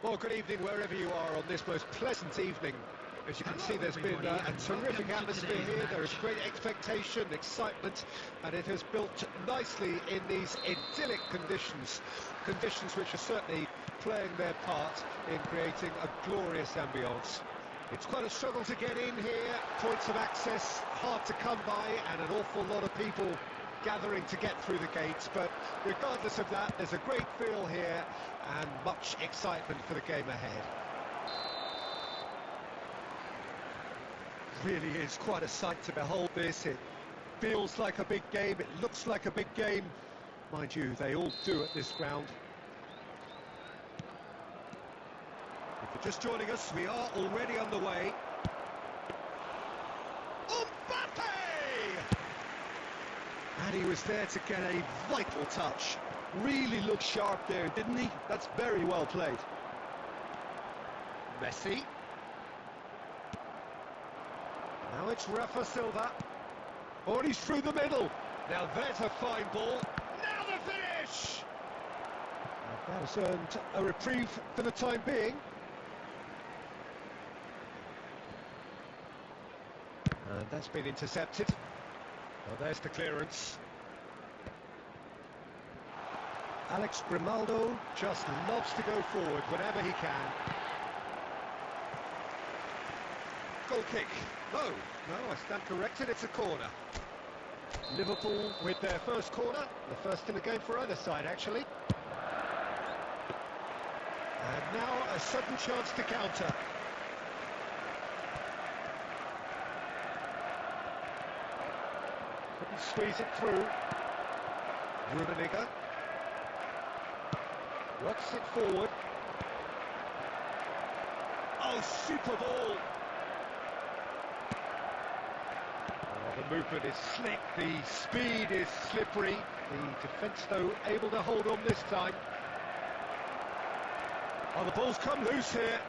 Well, good evening wherever you are on this most pleasant evening. As you can see, there's been a terrific atmosphere here. There is great expectation, excitement, and it has built nicely in these idyllic conditions. Conditions which are certainly playing their part in creating a glorious ambience. It's quite a struggle to get in here, points of access hard to come by, and an awful lot of people gathering to get through the gates, but regardless of that, there's a great feel here and much excitement for the game ahead. Really is quite a sight to behold this. It feels like a big game, it looks like a big game. Mind you, they all do at this ground. If you're just joining us, we are already underway. And he was there to get a vital touch. Really looked sharp there, didn't he? That's very well played. Messi. Now it's Rafa Silva. Oh, and he's through the middle. Now there's a fine ball. Now the finish! And that has earned a reprieve for the time being. And that's been intercepted. Well, there's the clearance. Alex Grimaldo just loves to go forward whenever he can. Goal kick. No, I stand corrected, it's a corner. Liverpool with their first corner, the first in the game for either side, actually. And now a sudden chance to counter. Couldn't squeeze it through. Rummenigge works it forward. Oh, super ball! Oh, the movement is slick, the speed is slippery. The defence, though, able to hold on this time. Oh, the ball's come loose here.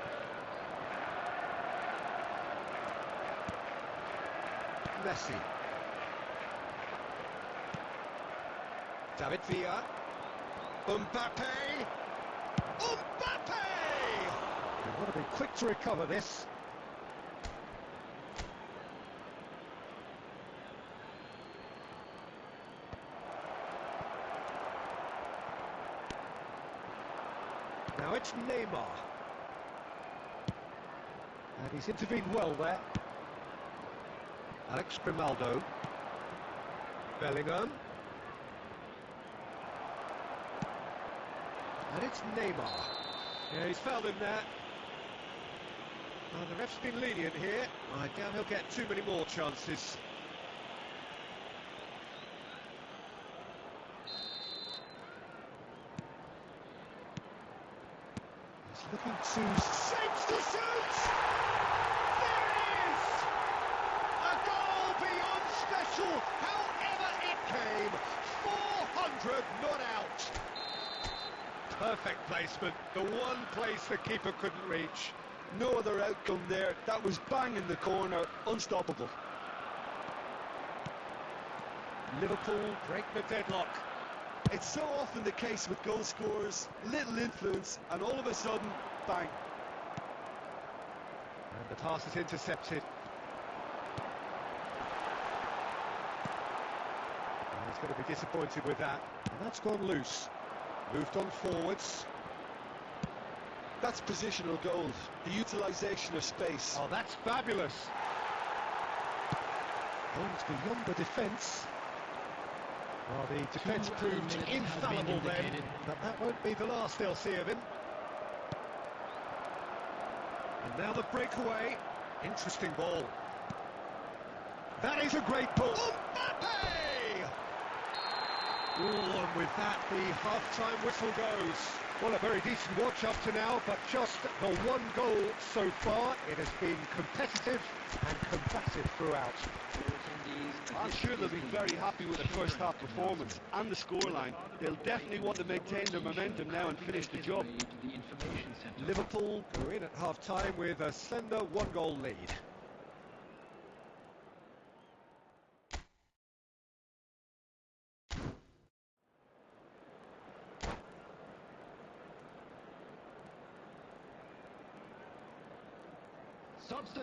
Messi. David Villa. Mbappe! Mbappe! They've got to be quick to recover this. Now it's Neymar. And he's intervened well there. Alex Grimaldo. Bellingham. And it's Neymar. Yeah, he's fouled him there. The ref's been lenient here. I doubt he'll get too many more chances. He's looking to... shapes to shoot! There it is! A goal beyond special, however it came. 400 not out. Perfect placement, the one place the keeper couldn't reach. No other outcome there. That was bang in the corner, unstoppable. Liverpool break the deadlock. It's so often the case with goal scorers, little influence, and all of a sudden, bang. And the pass is intercepted. And he's going to be disappointed with that. And that's gone loose. Moved on forwards. That's positional goals, the utilisation of space. Oh, that's fabulous. Goals beyond the defence. Well, the defence proved infallible then, but that won't be the last they'll see of him. And now the breakaway. Interesting ball. That is a great ball. Mbappe! Oh, and with that, the half-time whistle goes. Well, a very decent watch up to now, but just the one goal so far. It has been competitive and combative throughout. I'm sure they'll be very happy with the first half performance and the scoreline. They'll definitely want to maintain their momentum now and finish the job. Liverpool go in at half-time with a slender one-goal lead.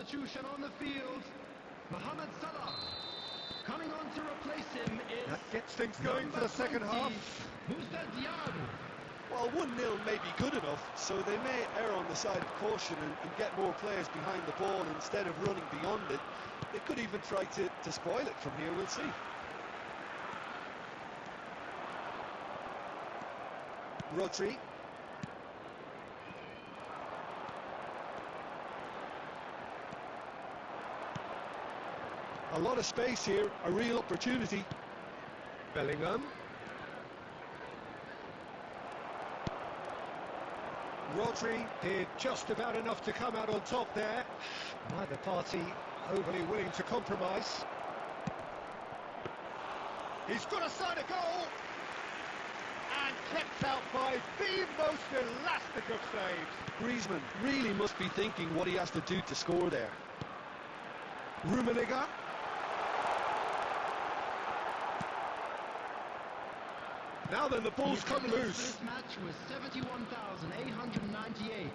substitution on the field. Mohamed Salah. Coming on to replace him is... That gets things going for the second half. Moussa Diaby. Well, 1-0 may be good enough, so they may err on the side of caution and get more players behind the ball instead of running beyond it. They could even try to spoil it from here, we'll see. Rodri. A lot of space here, a real opportunity. Bellingham. Rodri did just about enough to come out on top there. Neither party overly willing to compromise. He's got a side of goal! And kept out by the most elastic of saves. Griezmann really must be thinking what he has to do to score there. Rummenigge. Now then, the ball's come loose. This match was 71,898.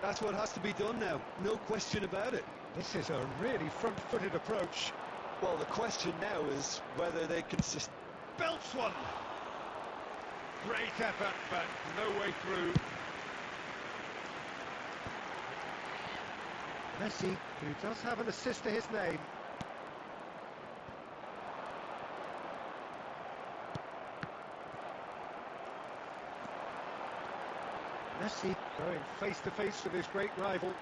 That's what has to be done now, no question about it. This is a really front-footed approach. Well, the question now is whether they can Belts one. Great effort, but no way through. Messi, who does have an assist to his name. Messi going face-to-face with his great rival.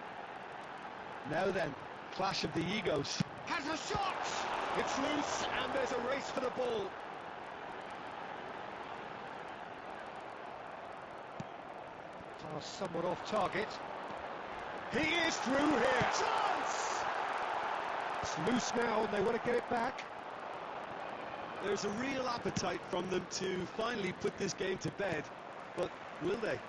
Now then, clash of the egos. Has a shot! It's loose, and there's a race for the ball. Pass somewhat off target. He is through here. Chance! It's loose now, and they want to get it back. There's a real appetite from them to finally put this game to bed, but will they?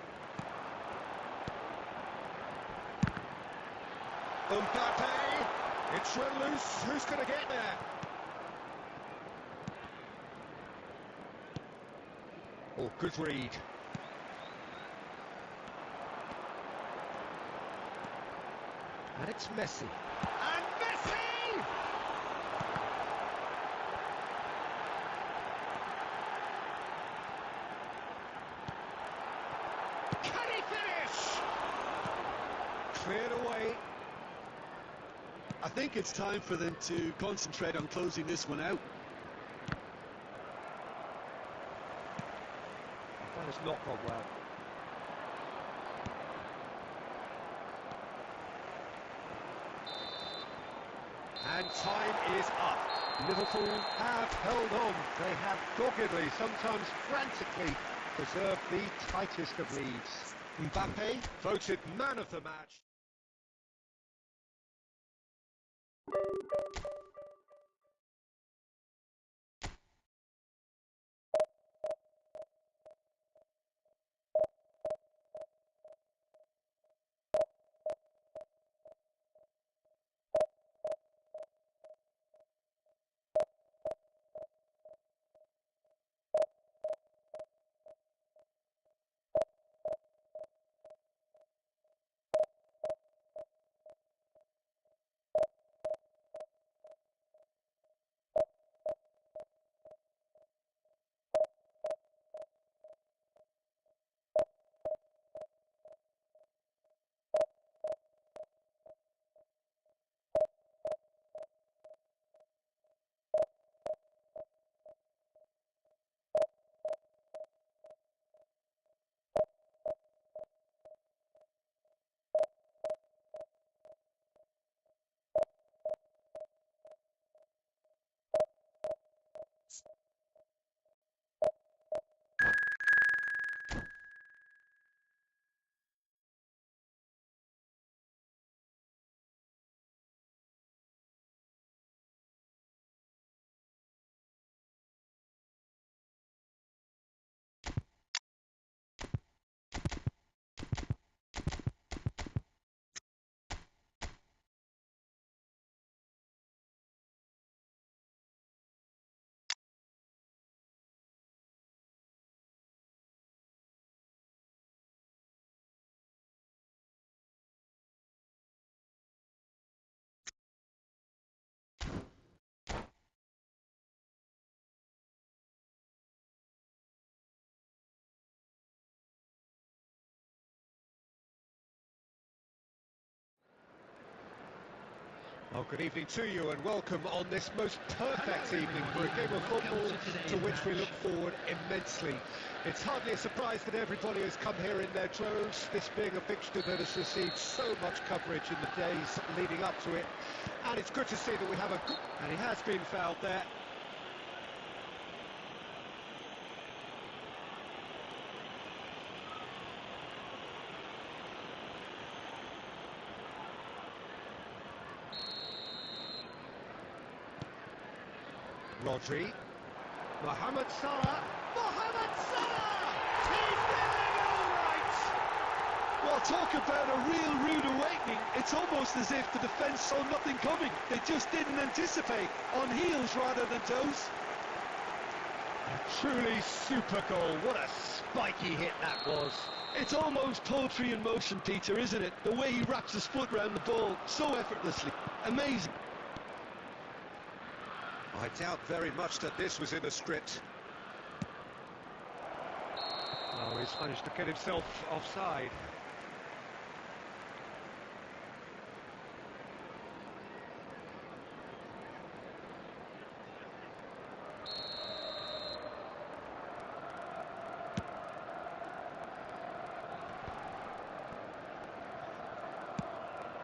Mbappe! It's run loose. Who's going to get there? Oh, good read. And it's Messi. And Messi! Can he finish? Cleared away. I think it's time for them to concentrate on closing this one out. That has not gone well. And time is up. Liverpool have held on. They have doggedly, sometimes frantically, preserved the tightest of leads. Mbappe voted man of the match. Well, good evening to you and welcome on this most perfect evening for a game of football to which we look forward immensely. It's hardly a surprise that everybody has come here in their droves, this being a fixture that has received so much coverage in the days leading up to it. And it's good to see that we have a good... And he has been fouled there. Rodri, Mohamed Salah, Mohamed Salah! He's done it all right! Well, talk about a real rude awakening. It's almost as if the defence saw nothing coming. They just didn't anticipate, on heels rather than toes. A truly super goal. What a spiky hit that was. It's almost poetry in motion, Peter, isn't it? The way he wraps his foot round the ball so effortlessly. Amazing. I doubt very much that this was in the script. Oh, he's managed to get himself offside.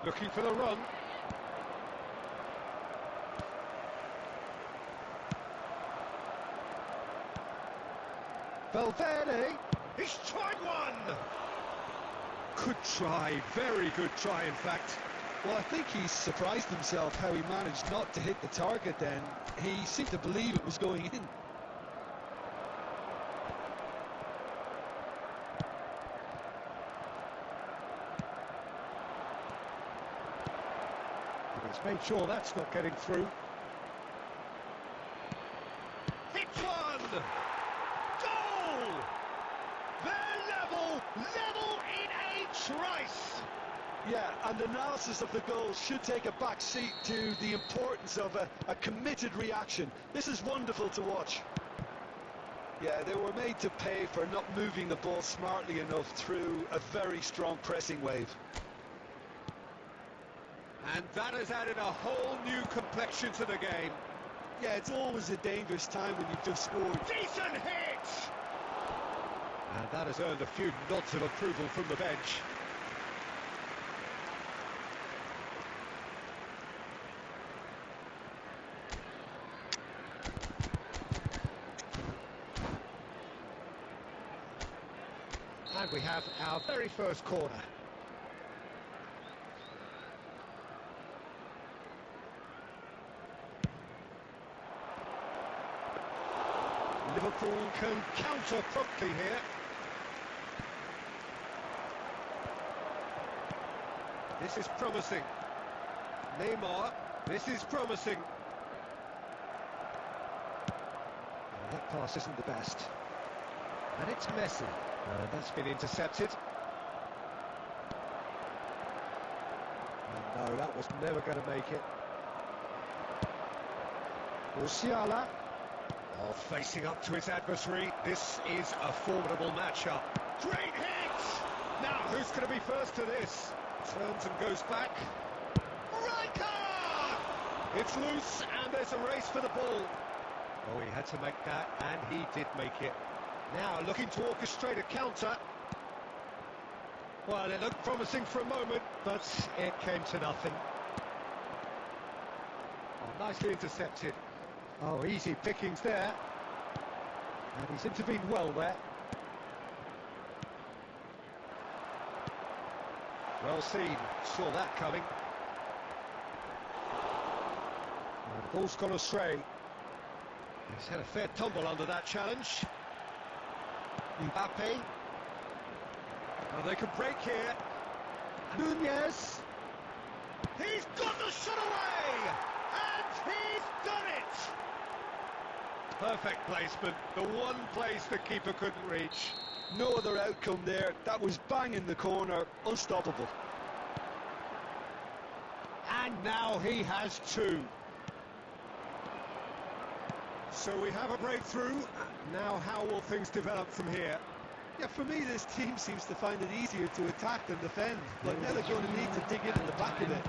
Looking for the run. Valverde, he's tried one! Good try, very good try in fact. Well, I think he's surprised himself how he managed not to hit the target then. He seemed to believe it was going in. He's made sure that's not getting through. Hits one! Goal! They're level in a trice! Yeah, and analysis of the goal should take a back seat to the importance of a committed reaction. This is wonderful to watch. Yeah, they were made to pay for not moving the ball smartly enough through a very strong pressing wave. And that has added a whole new complexion to the game. Yeah, it's always a dangerous time when you've just scored. Decent hit! And that has earned a few nods of approval from the bench. And we have our very first corner. Liverpool can counter promptly here. This is promising. Neymar, this is promising. Oh, that pass isn't the best. And it's Messi. That's been intercepted. And no, that was never going to make it. Musiala. Oh, facing up to his adversary. This is a formidable matchup. Great hit! Now, who's going to be first to this? Turns and goes back. Riker! It's loose, and there's a race for the ball. Oh, he had to make that, and he did make it. Now, looking to orchestrate a counter. Well, it looked promising for a moment, but it came to nothing. Oh, nicely intercepted. Oh, easy pickings there. And he's intervened well there. Well seen, saw that coming. And the ball's gone astray. He's had a fair tumble under that challenge. Mbappe. Oh, they can break here. Nunez. He's got the shot away! And he's done it! Perfect placement, the one place the keeper couldn't reach. No other outcome there. That was bang in the corner, unstoppable. And now he has two. So we have a breakthrough. Now how will things develop from here? Yeah, for me this team seems to find it easier to attack than defend. But now they're going to need to dig in at the back of it.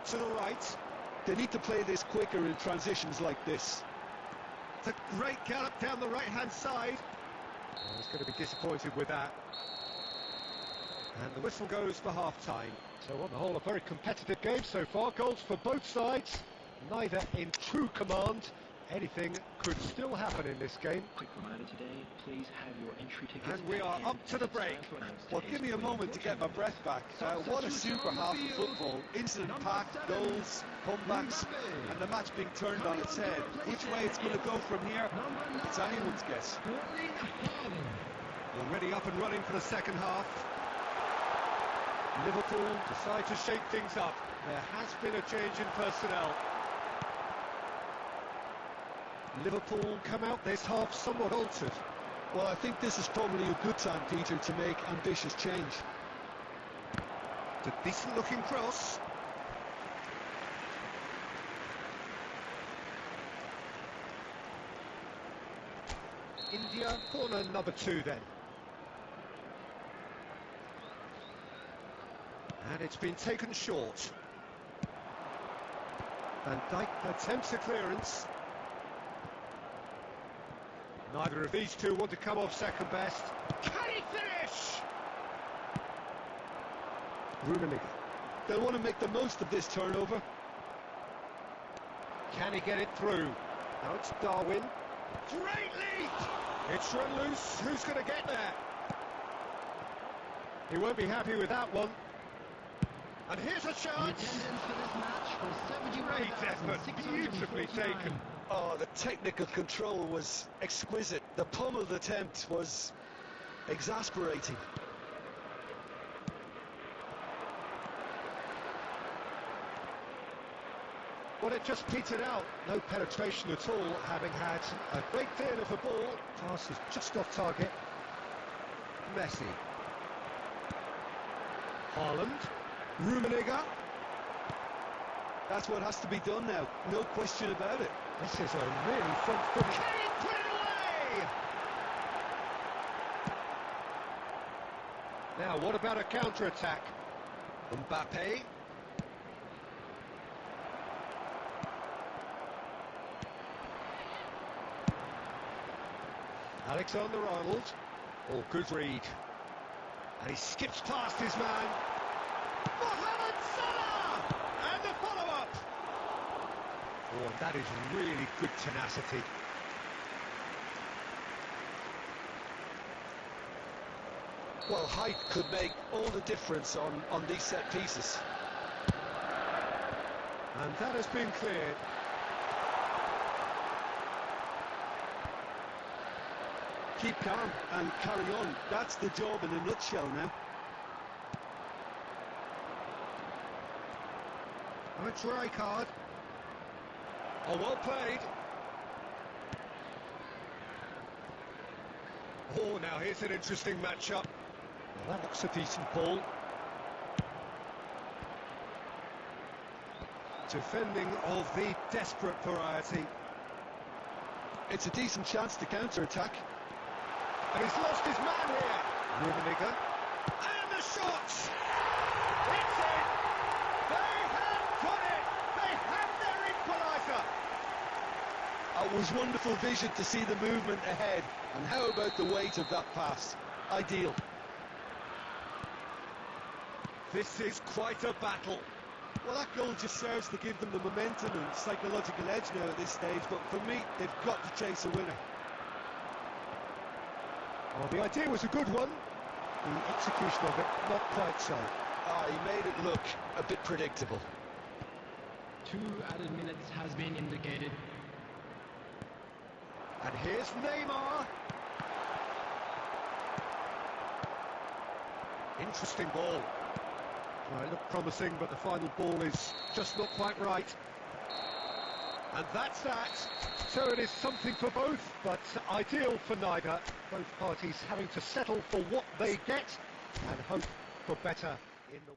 out to the right. They need to play this quicker in transitions like this. It's a great gallop down the right-hand side. Oh, he's going to be disappointed with that. And the whistle goes for half-time. So on the whole, a very competitive game so far. Goals for both sides, neither in true command. Anything could still happen in this game. Quick reminder today, please have your entry tickets. And we are up to the break. Well, give me a moment to get my breath back. What a super half of football. Incident-packed, goals, comebacks, and the match being turned on its head. Which way it's going to go from here, it's anyone's guess. Already up and running for the second half. Liverpool decide to shake things up. There has been a change in personnel. Liverpool come out this half somewhat altered. Well, I think this is probably a good time, Peter, to make ambitious change. It's a decent looking cross. India, corner number 2 then. And it's been taken short. Van Dijk attempts a clearance. Neither of these two want to come off second best. Can he finish? Rummenigge. They'll want to make the most of this turnover. Can he get it through? Now it's Darwin. Great leap! It's run loose. Who's going to get there? He won't be happy with that one. And here's a chance. Great effort, beautifully taken. Oh, the technical control was exquisite. The pummeled attempt was exasperating. Well, it just petered out. No penetration at all, having had a great deal of the ball. Pass is just off target. Messi. Haaland. Rummenigge. That's what has to be done now, no question about it. This is a really front-footed... Can he put it away? Now, what about a counter-attack? Mbappe. Alexander-Arnold. Oh, good read. And he skips past his man. Mohamed Salah! And the follow-up! Oh, and that is really good tenacity. Well, height could make all the difference on these set pieces. And that has been cleared. Keep calm and carry on. That's the job in a nutshell now. Oh, it's Rijkaard. Oh, well played. Oh, now here's an interesting matchup. Well, that looks a decent ball. Defending of the desperate variety. It's a decent chance to counter-attack. And he's lost his man here. Rummenigge. And the shots! It's in! They have got it! They have their equaliser! It was wonderful vision to see the movement ahead. And how about the weight of that pass? Ideal. This is quite a battle. Well, that goal just serves to give them the momentum and psychological edge now at this stage, but for me, they've got to chase a winner. Well, the idea was a good one. The execution of it, not quite so. He made it look a bit predictable. 2 added minutes has been indicated. And here's Neymar. Interesting ball. Well, it looked promising, but the final ball is just not quite right. And that's that. So it is something for both, but ideal for neither. Both parties having to settle for what they get and hope for better in the...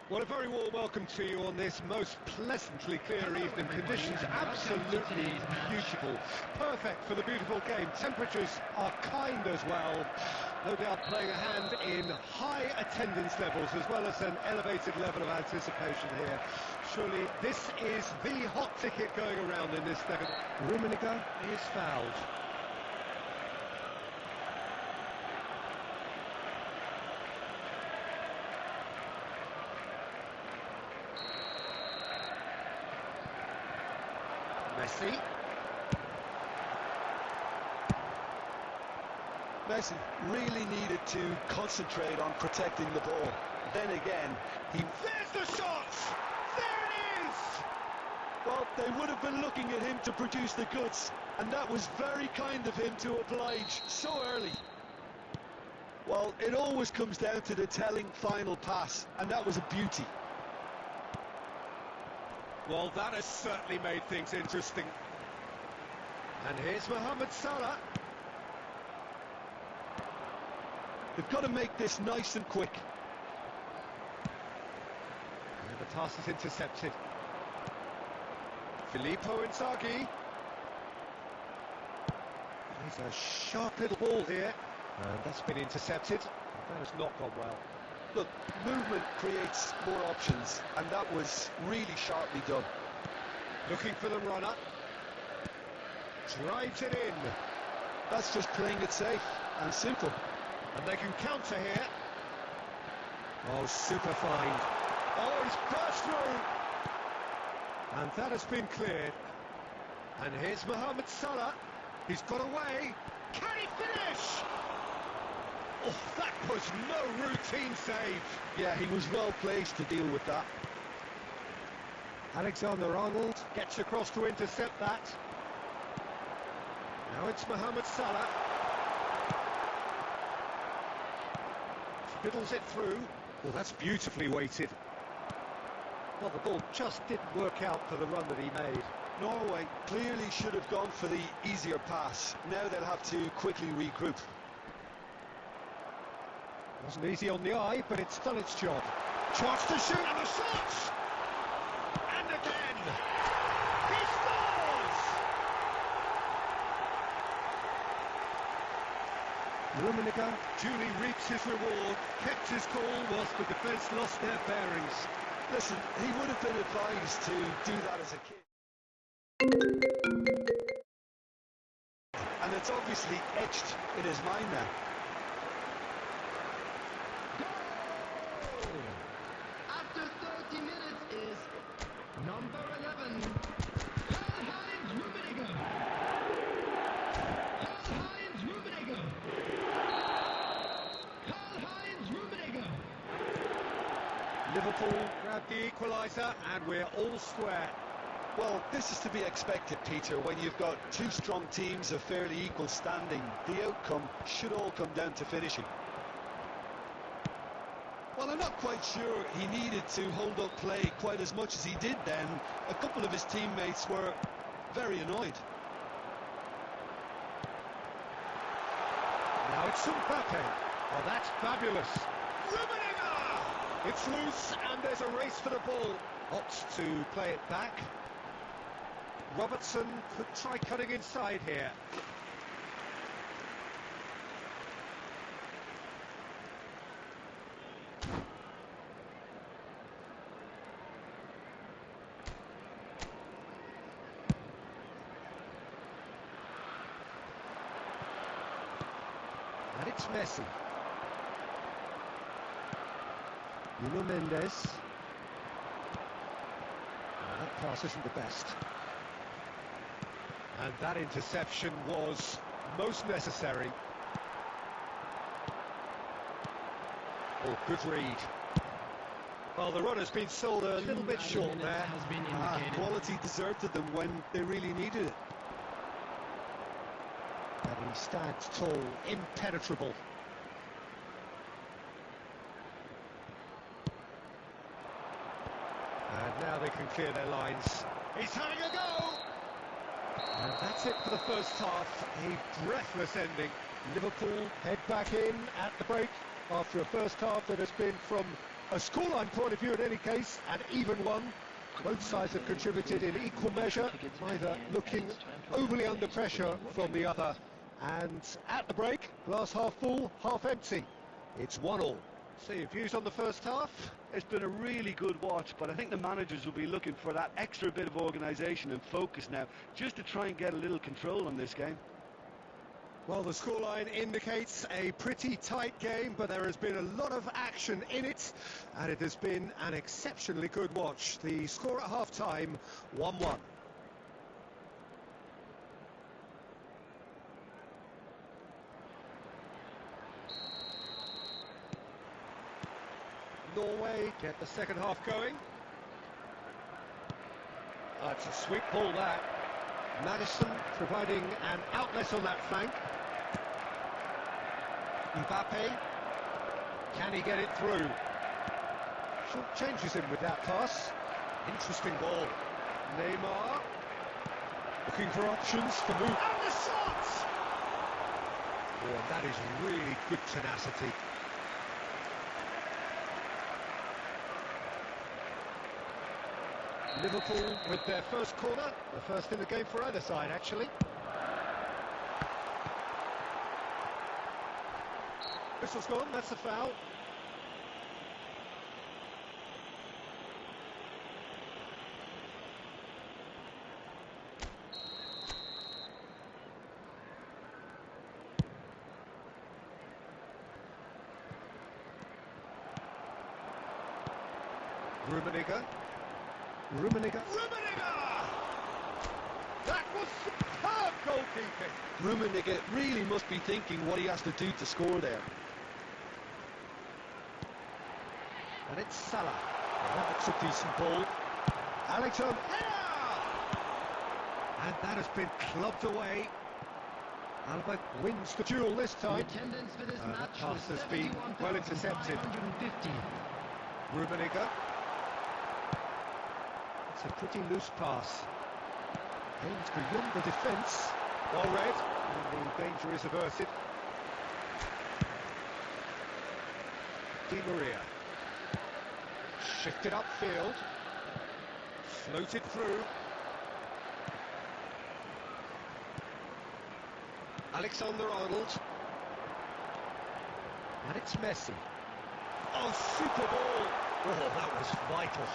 Well, a very warm welcome to you on this most pleasantly clear evening. Conditions absolutely beautiful. Perfect for the beautiful game. Temperatures are kind as well. No doubt playing a hand in high attendance levels as well as an elevated level of anticipation here. Surely this is the hot ticket going around in this thing. Rummenigge is fouled. Messi really needed to concentrate on protecting the ball. Then again, There's the shot! There it is! well, they would have been looking at him to produce the goods, and that was very kind of him to oblige so early. Well, it always comes down to the telling final pass, and that was a beauty. Well, that has certainly made things interesting. And here's Mohamed Salah. They've got to make this nice and quick. And the pass is intercepted. Filippo Inzaghi. He's a sharp little ball here. And that's been intercepted. That has not gone well. Look, movement creates more options, and that was really sharply done. Looking for the runner. Drives it in. That's just playing it safe and simple. And they can counter here. Oh, super fine. Oh, he's burst through. And that has been cleared. And here's Mohamed Salah. He's got away. Can he finish? Oh, that was no routine save. Yeah, he was well placed to deal with that. Alexander-Arnold gets across to intercept that. Now it's Mohamed Salah. Fiddles it through. Well, that's beautifully weighted. Well, the ball just didn't work out for the run that he made. Norway clearly should have gone for the easier pass. Now they'll have to quickly regroup. Wasn't easy on the eye, but it's done its job. Chance to shoot, and the shot! And again! He scores! Rummenigge duly reaps his reward, kept his cool whilst the defence lost their bearings. Listen, he would have been advised to do that as a kid. And it's obviously etched in his mind now. After 30 minutes is number 11, Karl-Heinz Rummenigge. Karl-Heinz Rummenigge. Karl-Heinz Rummenigge. Liverpool grab the equaliser, and we're all square. Well, this is to be expected, Peter. When you've got two strong teams of fairly equal standing, the outcome should all come down to finishing. Well, I'm not quite sure he needed to hold up play quite as much as he did then. A couple of his teammates were very annoyed. Now it's Mbappe. Oh, that's fabulous. Rummenigge! It's loose, and there's a race for the ball. Opts to play it back. Robertson could try cutting inside here. And it's Messi. Nuno Mendes. That pass isn't the best. And that interception was most necessary. Oh, good read. Well, the run has been sold a little bit short there. Has been indicated. Quality deserted them when they really needed it. And he stands tall, impenetrable. And now they can clear their lines. He's having a go! And that's it for the first half. A breathless ending. Liverpool head back in at the break after a first half that has been from A scoreline point of view in any case, an even one. Both sides have contributed in equal measure, neither looking overly under pressure from the other. And at the break, glass half full, half empty. It's 1-1. So your views on the first half? It's been a really good watch, but I think the managers will be looking for that extra bit of organisation and focus now, just to try and get a little control on this game. Well, the scoreline indicates a pretty tight game, but there has been a lot of action in it, and it has been an exceptionally good watch. The score at half-time, 1-1. Norway get the second half going. It's a sweet ball, that. Madison providing an outlet on that flank. Mbappe, can he get it through? Short changes him with that pass. Interesting ball. Neymar, looking for options for move. And the shot! Oh, that is really good tenacity. Liverpool with their first corner, the first in the game for either side, actually. Whistle's gone, that's a foul. Rummenigge! That was superb goalkeeping! Rummenigge really must be thinking what he has to do to score there. And it's Salah. That's a decent ball. Alexander! And that has been clubbed away. Alba wins the duel this time. Attendance for this That match pass was has been well intercepted. 71,550. Rummenigge. It's a pretty loose pass. Aimed beyond the defence. Well read. And the danger is averted. Di Maria. Shifted upfield. Floated through. Alexander-Arnold. And it's Messi. Oh, super ball! Oh, that was vital.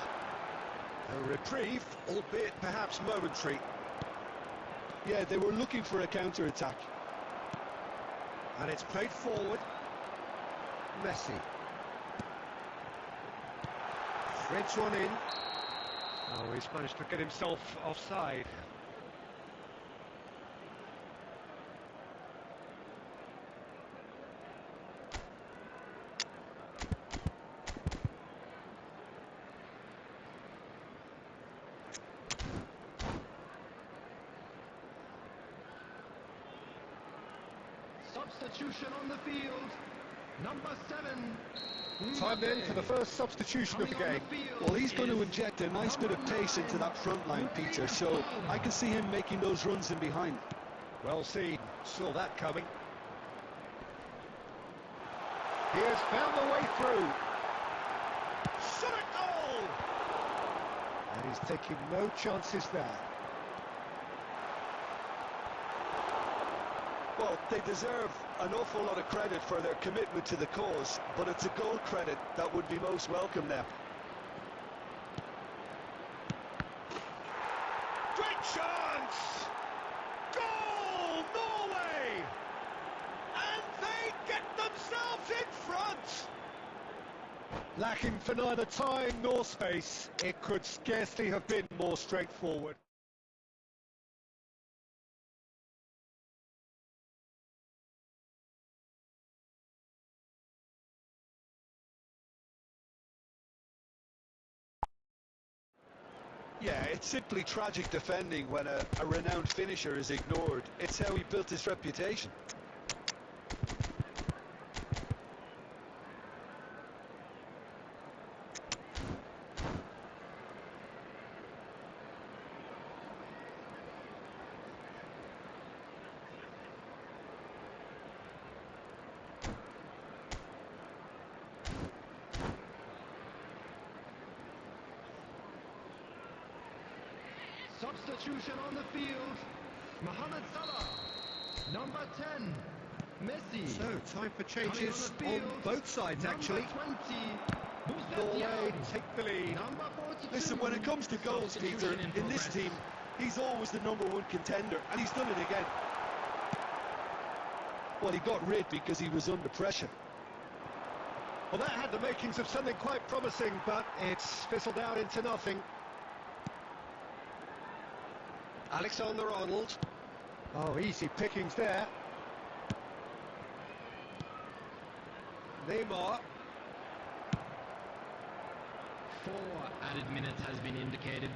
A reprieve, albeit perhaps momentary. Yeah, they were looking for a counter-attack. And it's played forward. Messi. Threads one in. Oh, he's managed to get himself offside. Substitution on the field. Number 7. Time then for the first substitution of the game. Well, he's going to inject a nice bit of pace into that front line, Peter, so I can see him making those runs in behind. Well seen, saw that coming. He has found the way through. Shot at goal! And he's taking no chances there. Well, they deserve an awful lot of credit for their commitment to the cause, but it's a goal credit that would be most welcome now. Great chance! Goal, Norway! And they get themselves in front! Lacking for neither time nor space, it could scarcely have been more straightforward. Yeah, it's simply tragic defending when a renowned finisher is ignored. It's how he built his reputation. substitution on the field. Mohamed Salah. Number 10, Messi. So, time for Coming changes the on field, both sides, actually. Number 20, Norway Busquets. take the lead. Number 42. Listen, when it comes to goals, Peter, Substitution in this progress. team, he's always the #1 contender, and he's done it again. Well, he got rid because he was under pressure. Well, that had the makings of something quite promising, but it's fizzled out into nothing. Alexander-Arnold. Oh, easy pickings there. Neymar. 4 added minutes has been indicated.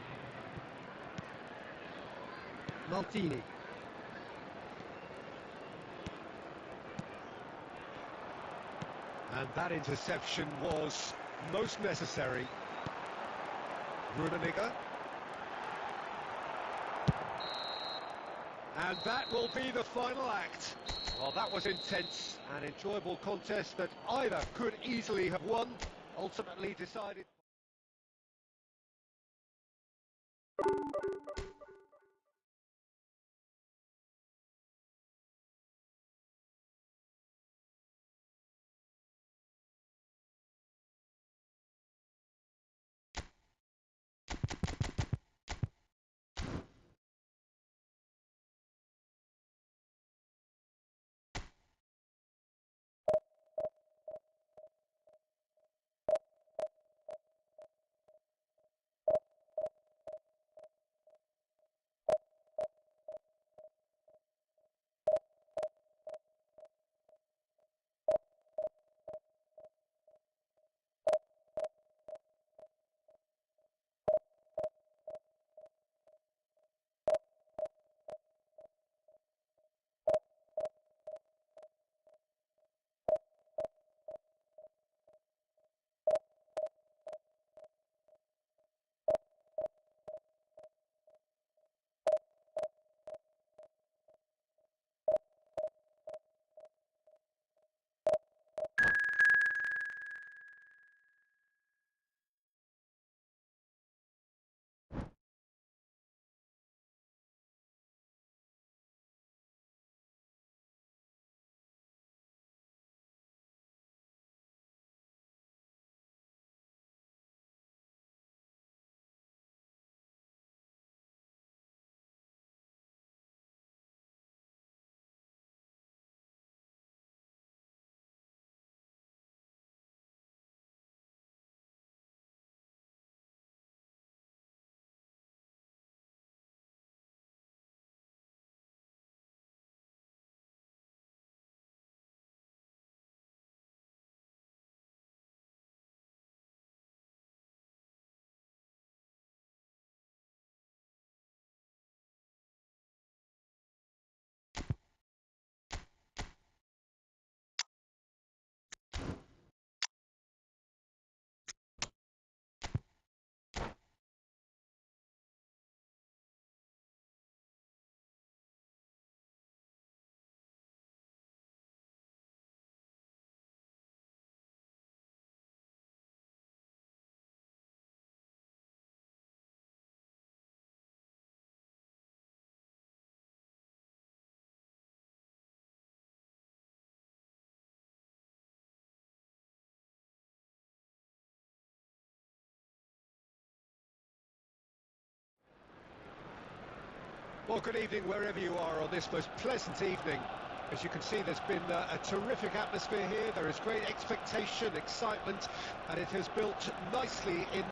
Maldini. And that interception was most necessary. Rummenigge. And that will be the final act. Well, that was intense and enjoyable contest that either could easily have won, ultimately decided. Well, good evening wherever you are on this most pleasant evening. As you can see, there's been a terrific atmosphere here. There is great expectation, excitement, and it has built nicely in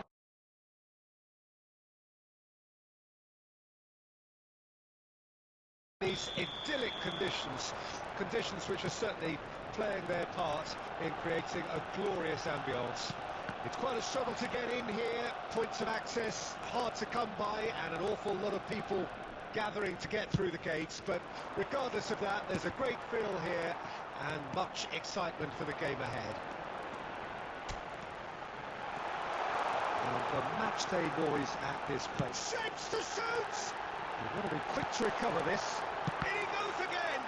these idyllic conditions which are certainly playing their part in creating a glorious ambience. It's quite a struggle to get in here, points of access hard to come by, and an awful lot of people gathering to get through the gates, but regardless of that, there's a great feel here and much excitement for the game ahead. And the matchday noise at this place. Shapes to shoot! You've got to be quick to recover this. In he goes again!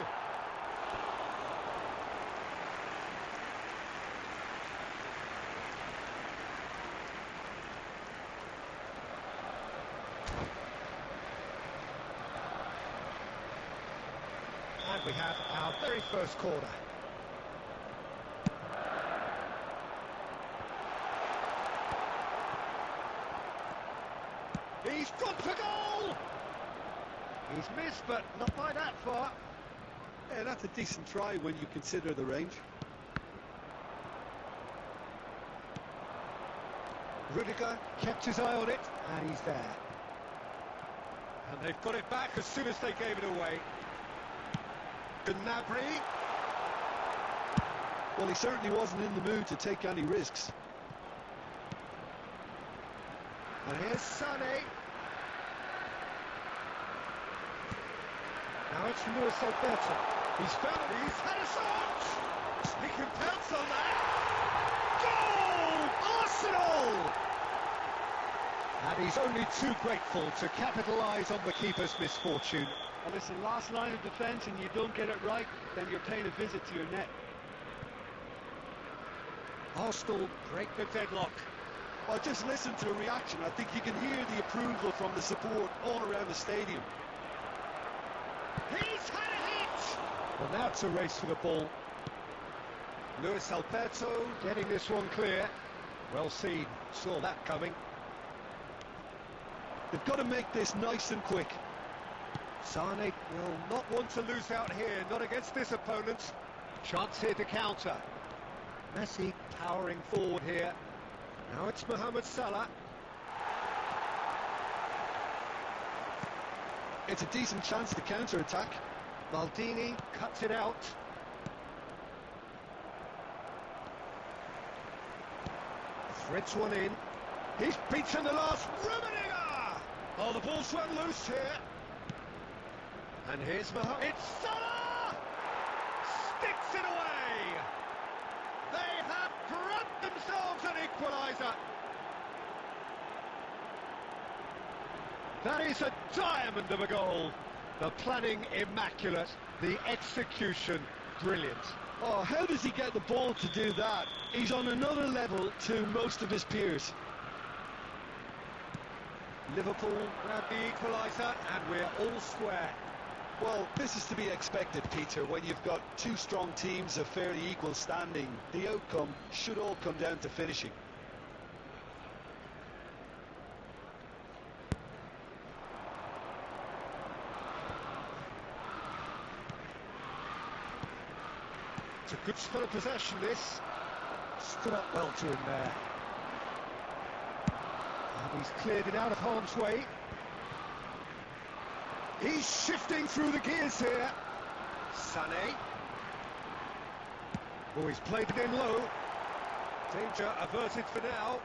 we have our very first corner. He's gone for goal! He's missed, but not by that far. Yeah, that's a decent try when you consider the range. Rudiger kept his eye on it, and he's there. And they've got it back as soon as they gave it away. Gnabry. Well, he certainly wasn't in the mood to take any risks. And here's Sané. Now it's Luis Alberto. He's found it, he's had a shot! He can pounce on that! Goal! Arsenal! And he's only too grateful to capitalise on the keeper's misfortune. Well, listen, last line of defence and you don't get it right, then you're paying a visit to your net. Arsenal break the deadlock. Well, just listen to the reaction. I think you can hear the approval from the support all around the stadium. He's had a hit! Well, now it's a race for the ball. Luis Alberto getting this one clear. Well seen, saw that coming. They've got to make this nice and quick. Sané will not want to lose out here, not against this opponent. Chance here to counter. Messi powering forward here. Now it's Mohamed Salah. It's a decent chance to counter-attack. Maldini cuts it out. Threads one in. He's beaten the last Rummenigge! Oh, the ball's run loose here. And here's Mohamed. It's Salah! Sticks it away! They have grabbed themselves an equaliser. That is a diamond of a goal. The planning immaculate, the execution brilliant. Oh, how does he get the ball to do that? He's on another level to most of his peers. Liverpool grab the equaliser and we're all square. Well, this is to be expected, Peter, when you've got two strong teams of fairly equal standing. The outcome should all come down to finishing. It's a good spell of possession, this. Stood up well to him there. And he's cleared it out of harm's way. He's shifting through the gears here. Sané. Oh, he's played it in low. Danger averted for now.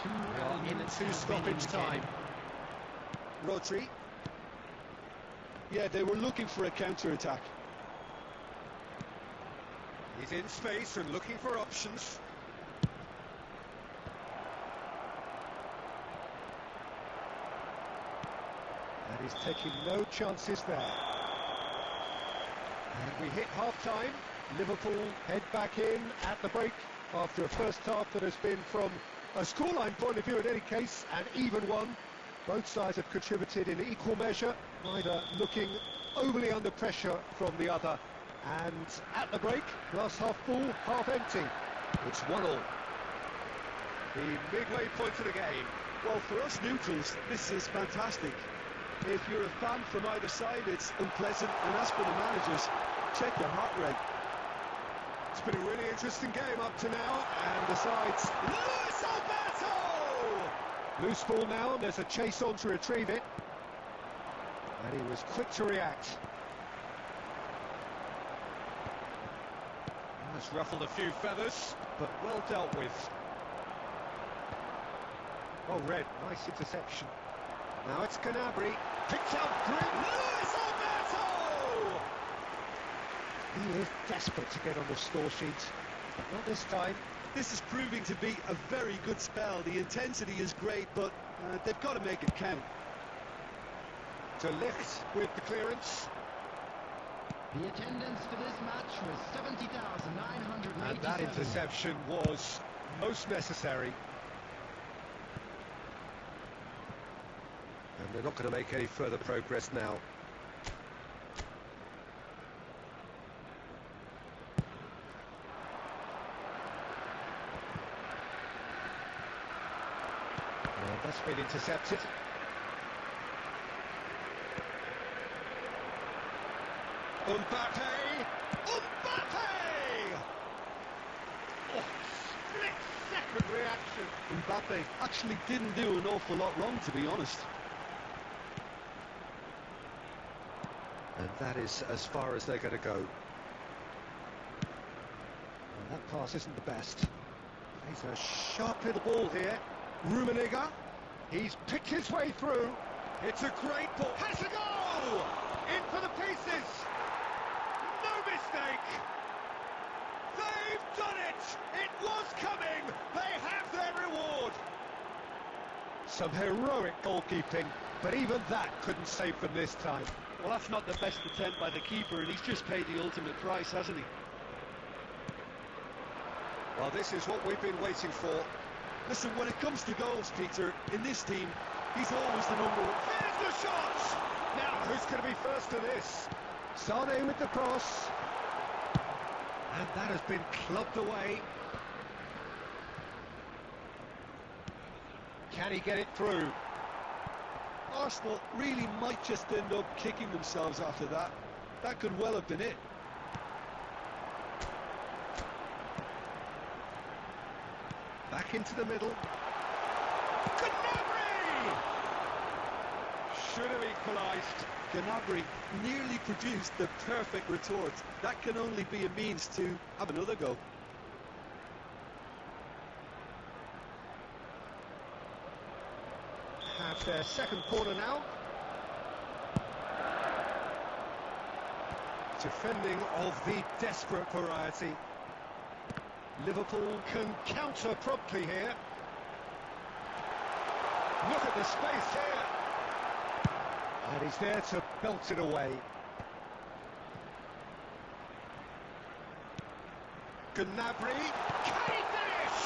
We are into stoppage time. Rodri. Yeah, they were looking for a counter-attack. He's in space and looking for options. And he's taking no chances there. And we hit half-time. Liverpool head back in at the break after a first half that has been, from a scoreline point of view in any case, an even one. Both sides have contributed in equal measure, neither looking overly under pressure from the other. And at the break, glass half full, half empty. It's 1-1. The midway point of the game. Well, for us neutrals, this is fantastic. If you're a fan from either side, it's unpleasant, and as for the managers, check their heart rate. It's been a really interesting game up to now, and the sides... Luis Alberto! Loose ball now, and there's a chase on to retrieve it. And he was quick to react. That's ruffled a few feathers, but well dealt with. Oh, Red, nice interception. Now it's Gnabry, picked out Green. Luis Alberto! He is desperate to get on the score sheet, but not this time. This is proving to be a very good spell. The intensity is great, but they've got to make it count. To lift with the clearance. The attendance for this match was 70,987. And that interception was most necessary. And they're not going to make any further progress now. And that's been intercepted. Mbappe! Oh, split-second reaction. Mbappe actually didn't do an awful lot wrong, to be honest. And that is as far as they're going to go. And that pass isn't the best. He's a sharp little ball here. Rummenigge. He's picked his way through. It's a great ball. Has a goal! In for the pieces. No mistake. They've done it. It was coming. They have their reward. Some heroic goalkeeping, but even that couldn't save them this time. Well, that's not the best attempt by the keeper, and he's just paid the ultimate price, hasn't he? Well, this is what we've been waiting for. Listen, when it comes to goals, Peter, in this team, he's always the number one. Here's the shot! Now, who's going to be first to this? Sane with the cross. And that has been clubbed away. Can he get it through? Arsenal really might just end up kicking themselves after that. That could well have been it. Back into the middle. Gnabry! Should have equalised. Gnabry nearly produced the perfect retort. That can only be a means to have another go. Have their second corner now. Defending of the desperate variety. Liverpool can counter promptly here. Look at the space here. And he's there to belt it away. Gnabry. Can he finish?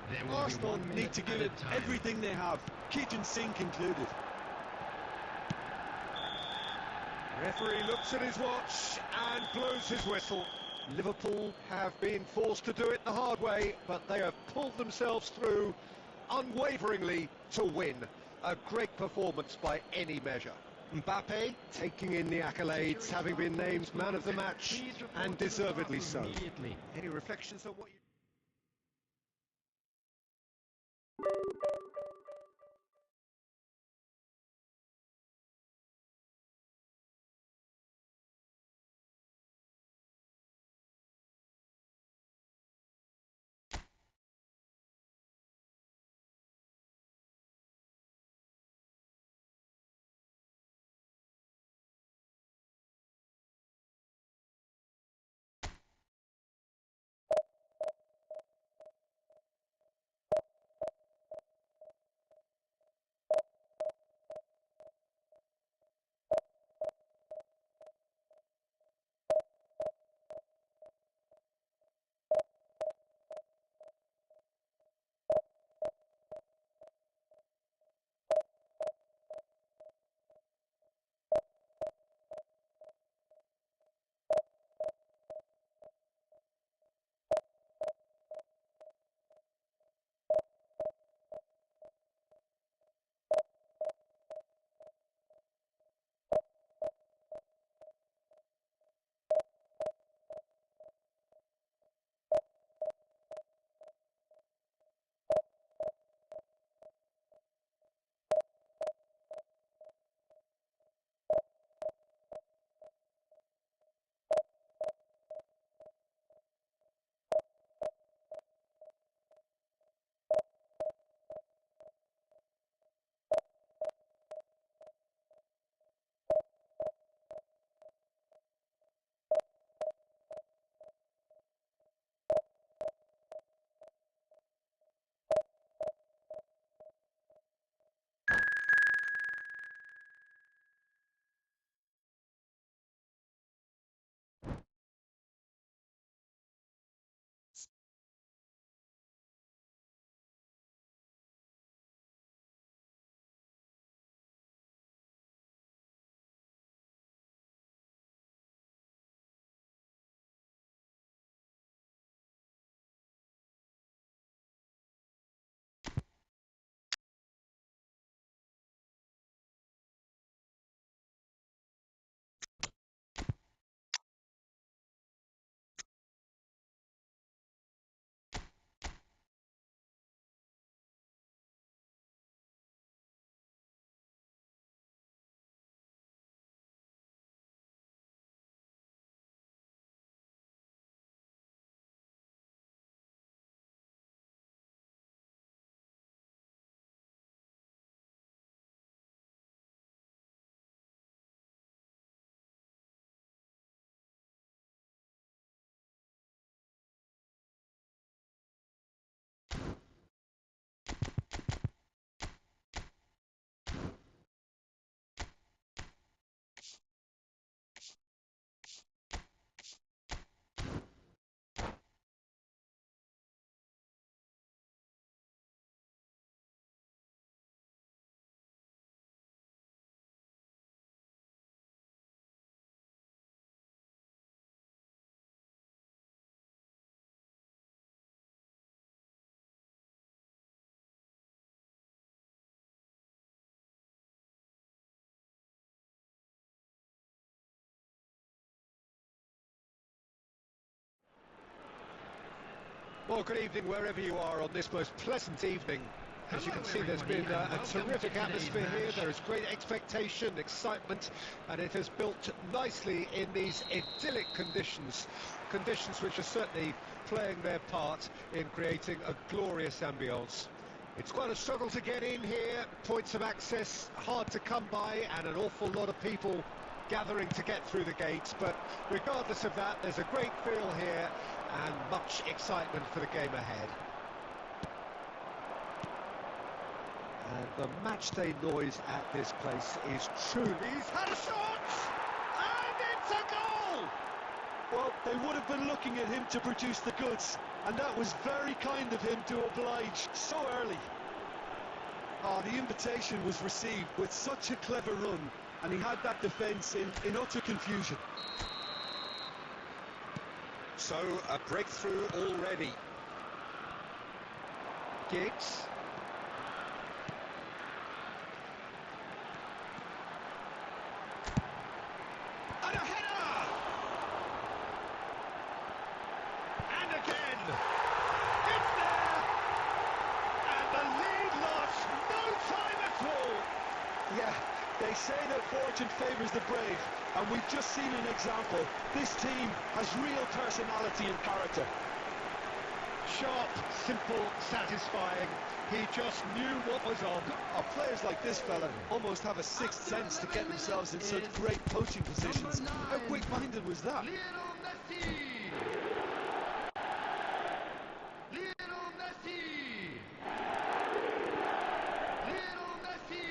There will Arsenal be 1 minute need to give at a it time. everything they have, kitchen sink included. Referee looks at his watch and blows his whistle. Liverpool have been forced to do it the hard way, but they have pulled themselves through unwaveringly to win. A great performance by any measure. Mbappe taking in the accolades, having been named man of the match, Please report and to the deservedly staff so. immediately. Any reflections on what you... Well, good evening wherever you are on this most pleasant evening. As you can see, there's been a terrific atmosphere here. There is great expectation, excitement, and it has built nicely in these idyllic conditions. Conditions which are certainly playing their part in creating a glorious ambience. It's quite a struggle to get in here, points of access hard to come by, and an awful lot of people gathering to get through the gates, but regardless of that, there's a great feel here and much excitement for the game ahead. And the matchday noise at this place is truly... He's had a shot! And it's a goal! Well, they would have been looking at him to produce the goods, and that was very kind of him to oblige so early. Oh, the invitation was received with such a clever run, and he had that defence in utter confusion. So, a breakthrough already. Giggs. And a header! And again! It's there! And the lead lost no time at all! Yeah, they say that fortune favours the brave, and we've just seen an example. This team has real personality and character. Sharp, simple, satisfying. He just knew what was on. Oh, players like this fella almost have a sixth sense to get themselves in such great coaching positions. How quick-minded was that? Lionel Messi! Lionel Messi! Lionel Messi!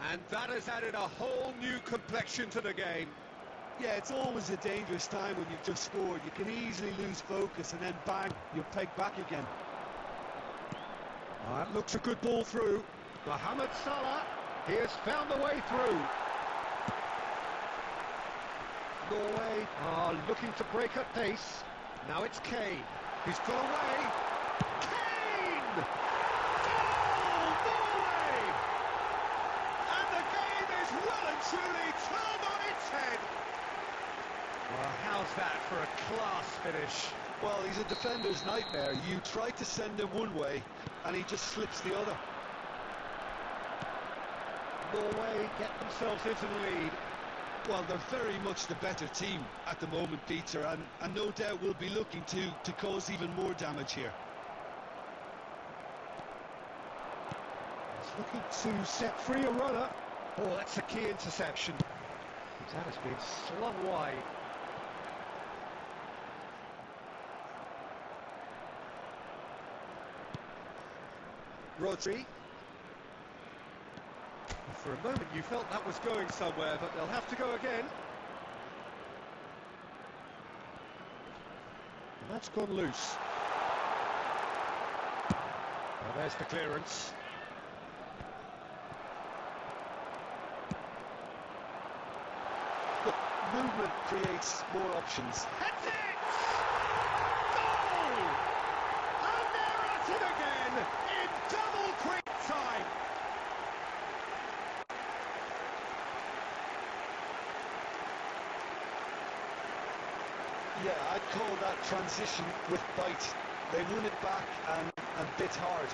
And that has added a whole new complexion to the game. Yeah, it's always a dangerous time when you've just scored. You can easily lose focus and then bang, you're pegged back again. That looks a good ball through. Mohamed Salah, he has found the way through. Norway are looking to break at pace. Now it's Kane. He's got away. Kane! Goal, Norway! And the game is well and truly turned on its head. Well, how's that for a class finish? Well, he's a defender's nightmare. You try to send him one way, and he just slips the other. Norway get themselves into the lead. Well, they're very much the better team at the moment, Peter, and no doubt will be looking to cause even more damage here. He's looking to set free a runner. Oh, that's a key interception. That has been slung wide. Rodri. For a moment you felt that was going somewhere, but they'll have to go again. And that's gone loose. Well, there's the clearance. Look, movement creates more options. That's it! Goal! And they're at it again in double quick time. Yeah, I'd call that transition with bite. They won it back and bit hard.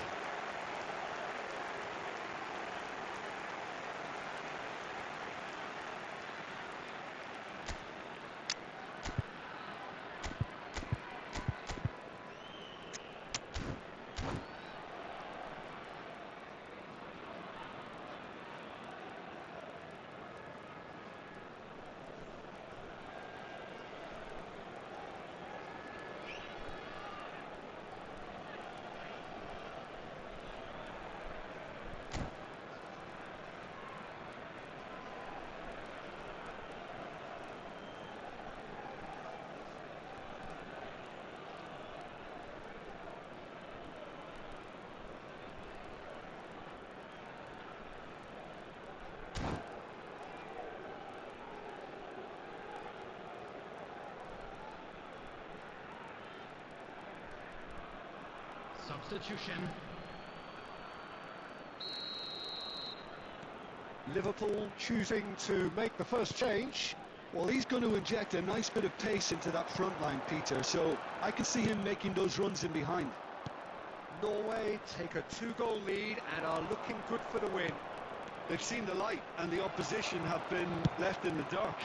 Substitution. Liverpool choosing to make the first change. Well, he's going to inject a nice bit of pace into that front line, Peter, so I can see him making those runs in behind. Norway take a 2-goal lead and are looking good for the win. They've seen the light, and the opposition have been left in the dark.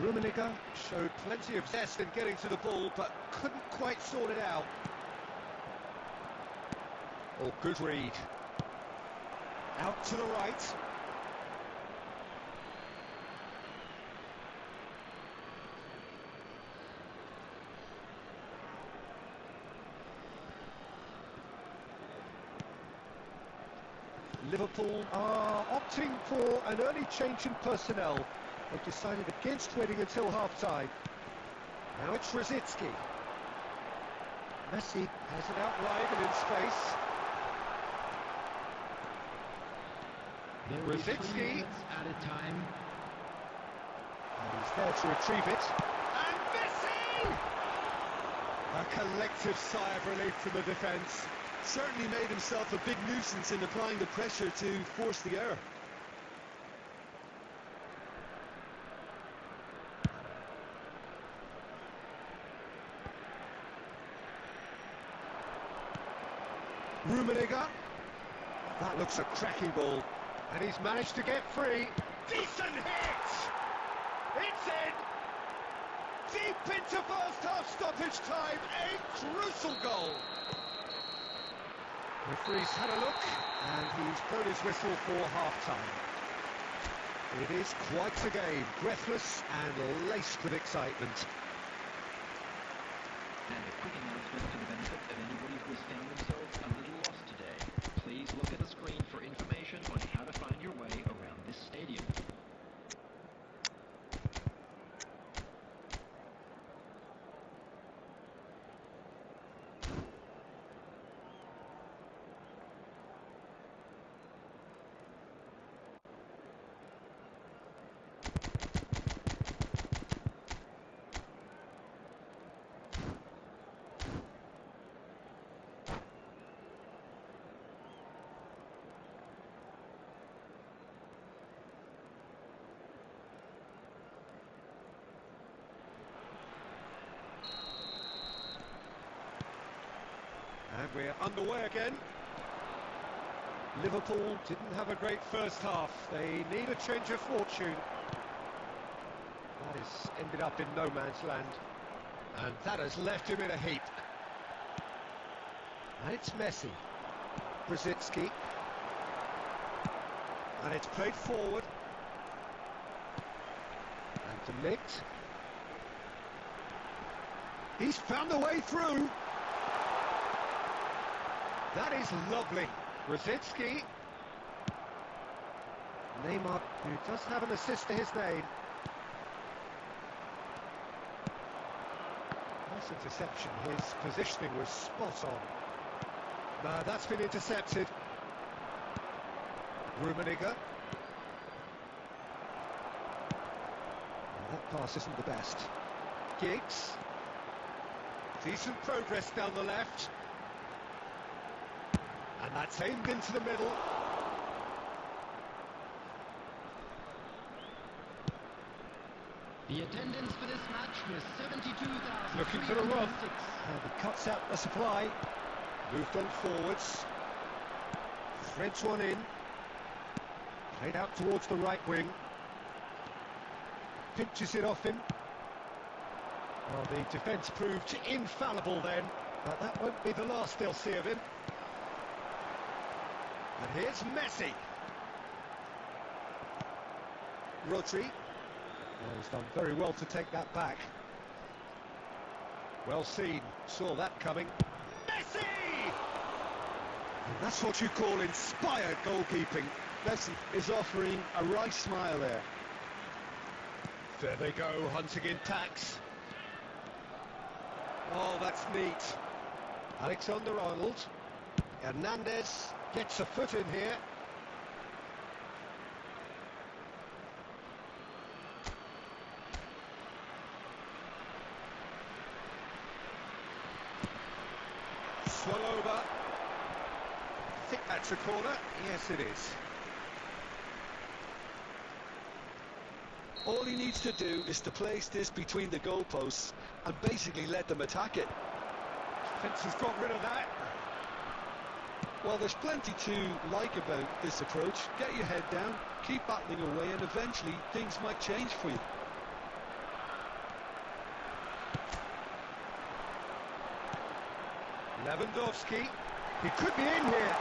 Rummenigge showed plenty of zest in getting to the ball, but couldn't quite sort it out. Oh, good read. Out to the right. Liverpool are opting for an early change in personnel. They've decided against waiting until half-time. Now it's Rosicky. Messi has it out wide and in space. There is 3 Rosicky. minutes at a time. And he's there to retrieve it. And Messi! A collective sigh of relief from the defence. Certainly made himself a big nuisance in applying the pressure to force the error. Rummenigge. That looks a cracking ball. And he's managed to get free. Decent hit! It's in! Deep into first half stoppage time. A crucial goal. Referee's had a look, and he's blown his whistle for half-time. It is quite a game, breathless and laced with excitement. And a quick announcement for the benefit of anybody who has found themselves a little lost today. Please look at the screen for information on how to find your way around this stadium. And we're underway again. Liverpool didn't have a great first half. They need a change of fortune. That has ended up in no man's land. And that has left him in a heap. And it's Messi. Rosicky. And it's played forward. And De Ligt. He's found a way through. That is lovely. Rosicky. Neymar, who does have an assist to his name. Nice interception. His positioning was spot on. No, that's been intercepted. Rummenigge. That pass isn't the best. Giggs. Decent progress down the left. And that's aimed into the middle. The attendance for this match was 72,000. Looking for the run. And he cuts out the supply. Moved on forwards. Threads one in. Played out towards the right wing. Pinches it off him. Well, the defence proved infallible then. But that won't be the last they'll see of him. And here's Messi. Rodri. Well, he's done very well to take that back. Well seen. Saw that coming. Messi! And that's what you call inspired goalkeeping. Messi is offering a right smile there. There they go, hunting in tacks. Oh, that's neat. Alexander-Arnold. Hernandez gets a foot in here. Swung over. I think that's a corner. Yes, it is. All he needs to do is to place this between the goalposts and basically let them attack it. Fence has got rid of that. Well, there's plenty to like about this approach. Get your head down, keep battling away, and eventually things might change for you. Lewandowski. He could be in here.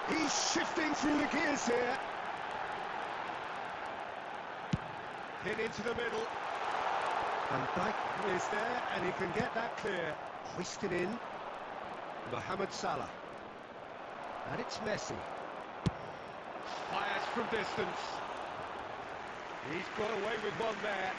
He's shifting through the gears here. Hit into the middle. And back is there, and he can get that clear. Hoisted in. Mohamed Salah. And it's Messi. Fires from distance. He's got away with one there.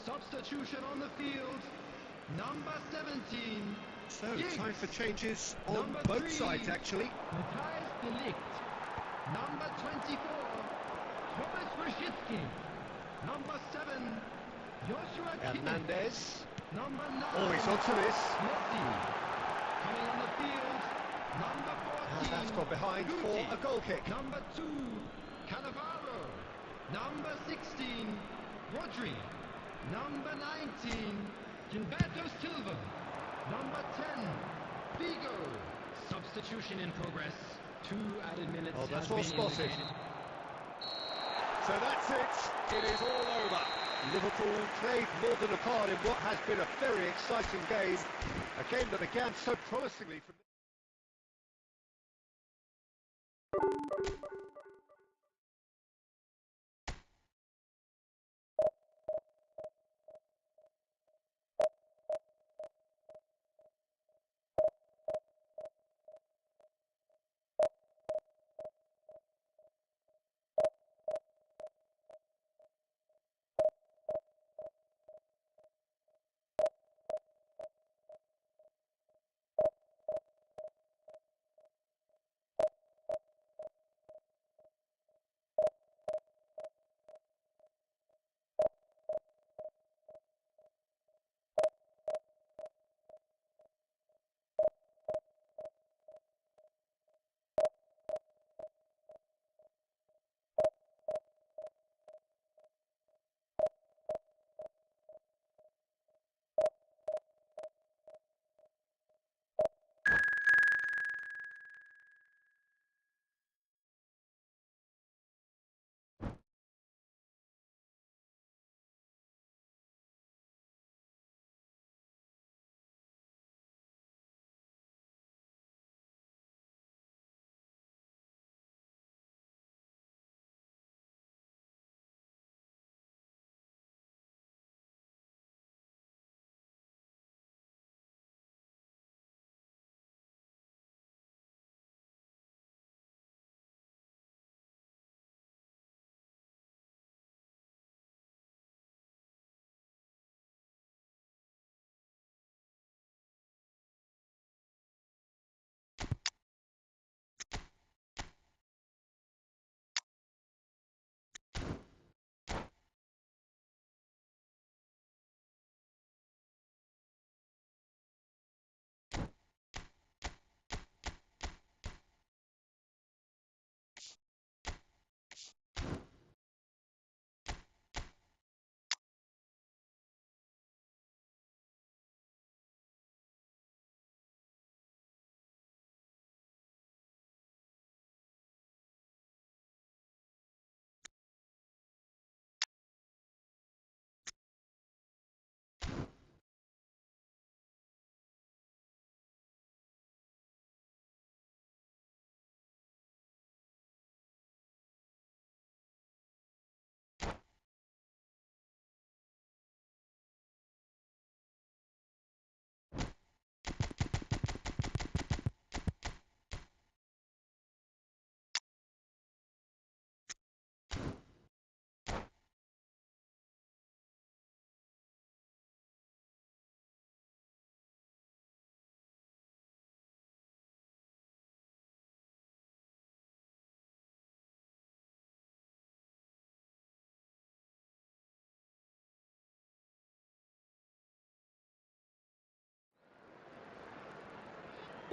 Substitution on the field. Number 17. So, Giggs. time for changes on Number both 3. sides, actually. Matthijs de Ligt. Number 24. Thomas Rashitsky. Number 7. Joshua Kimmich. Hernandez. Number 9. Oh, he's onto this. Messi. Coming on the field. Number 14. And that's gone behind Guti. for a goal kick. Number 2. Cannavaro. Number 16. Rodri. Number 19, Gilberto Silva. Number 10, Vigo. Substitution in progress. 2 added minutes Oh, that's has all been spotted. indicated. So that's it. It is all over. Liverpool played more than a part in what has been a very exciting game. A game that began so promisingly from...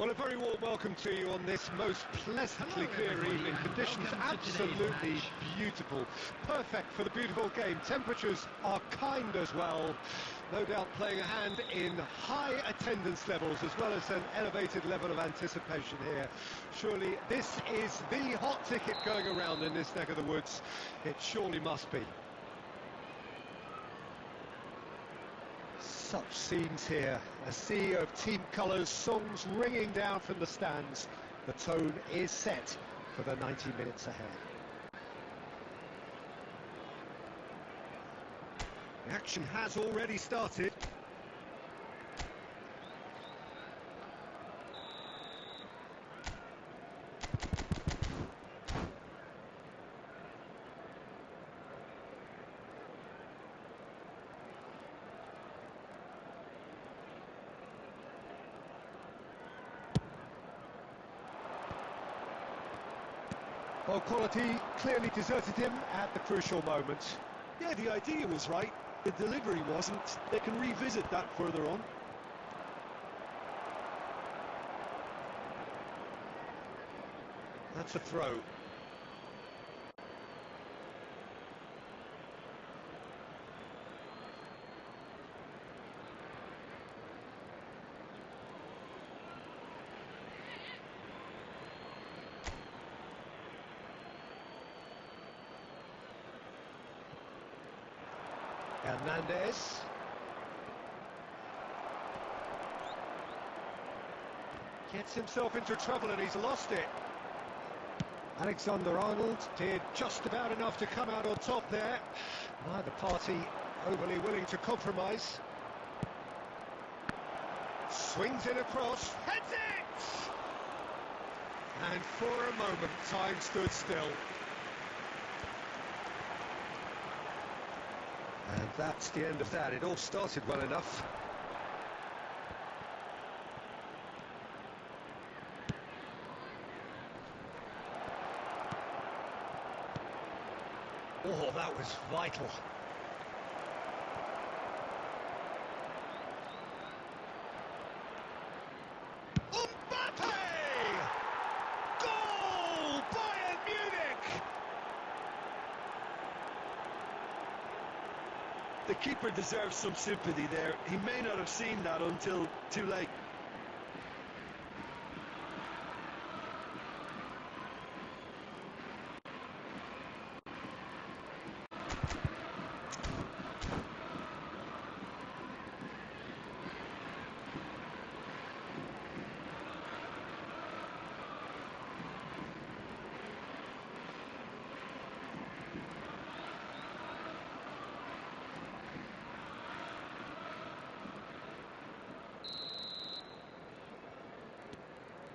Well, a very warm welcome to you on this most pleasantly clear evening. Conditions absolutely beautiful. Perfect for the beautiful game. Temperatures are kind as well. No doubt playing a hand in high attendance levels as well as an elevated level of anticipation here. Surely this is the hot ticket going around in this neck of the woods. It surely must be. Such scenes here, a sea of team colours, songs ringing down from the stands. The tone is set for the 90 minutes ahead. The action has already started. Well, quality clearly deserted him at the crucial moment. Yeah, the idea was right. The delivery wasn't. They can revisit that further on. That's a throw. Hernandez. Gets himself into trouble and he's lost it. Alexander-Arnold did just about enough to come out on top there. Neither party overly willing to compromise. Swings it across, heads it! And for a moment, time stood still. And that's the end of that. It all started well enough. Oh, that was vital. Mbappe! Goal! Bayern Munich! The keeper deserves some sympathy there. He may not have seen that until too late.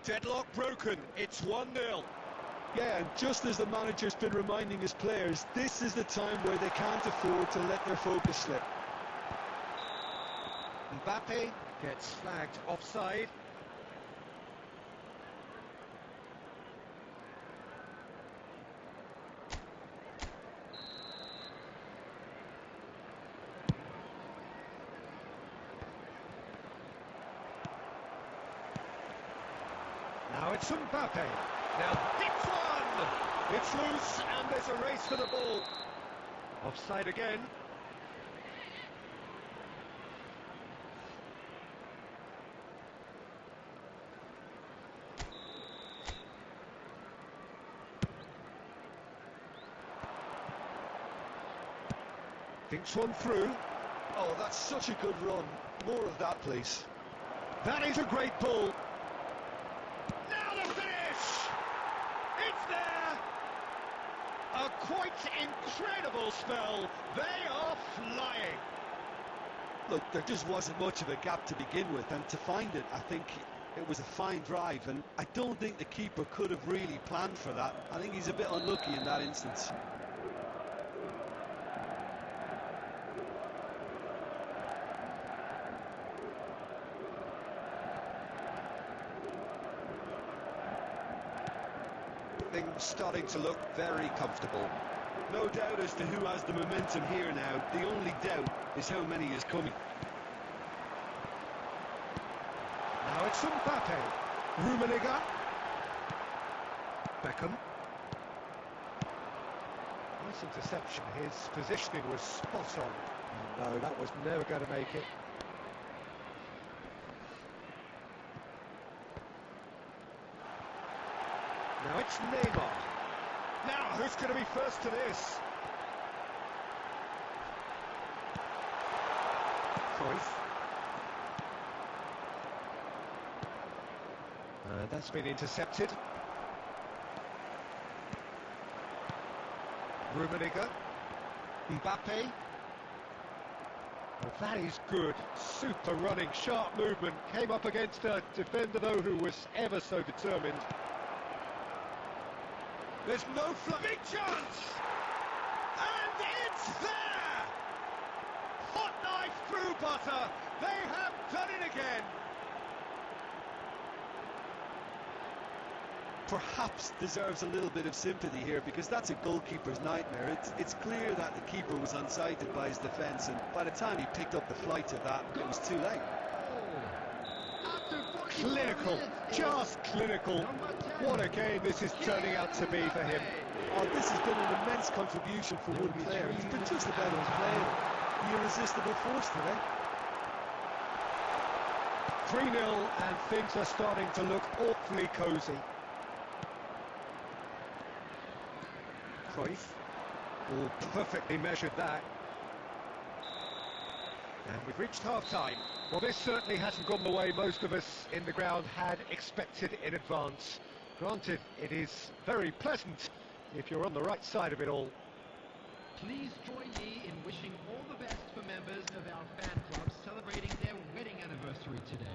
Deadlock broken, it's 1-0. Yeah, and just as the manager's been reminding his players, this is the time where they can't afford to let their focus slip. Mbappe gets flagged offside. Now it's Mbappe. Now hits one! It's loose and there's a race for the ball. Offside again. Thinks one through. Oh, that's such a good run. More of that, please. That is a great ball. Now the finish! It's there! A quite incredible spell. They are flying. Look, there just wasn't much of a gap to begin with, and to find it, I think it was a fine drive, and I don't think the keeper could have really planned for that. I think he's a bit unlucky in that instance. Things starting to look very comfortable. No doubt as to who has the momentum here now. The only doubt is how many is coming. Now it's Mbappe. Rummenigge. Beckham. Nice interception. His positioning was spot on. No, that was never going to make it. Now it's Neymar. Now, who's going to be first to this? Cruyff. That's been intercepted. Rummenigge. Mbappe. Well, that is good. Super running, sharp movement. Came up against a defender, though, who was ever so determined. There's no big chance! And it's there! Hot knife through butter. They have done it again. Perhaps deserves a little bit of sympathy here, because that's a goalkeeper's nightmare. It's clear that the keeper was unsighted by his defence, and by the time he picked up the flight of that, it was too late. Clinical, just clinical. What a game this is turning out to be for him. Oh, this has been an immense contribution for one player. He's been just about unplayable. The irresistible force today. 3-0, and things are starting to look awfully cosy. Cruyff. Oh, perfectly measured that. And we've reached half-time. Well, this certainly hasn't gone the way most of us in the ground had expected in advance. Granted, it is very pleasant if you're on the right side of it all. Please join me in wishing all the best for members of our fan club celebrating their wedding anniversary today.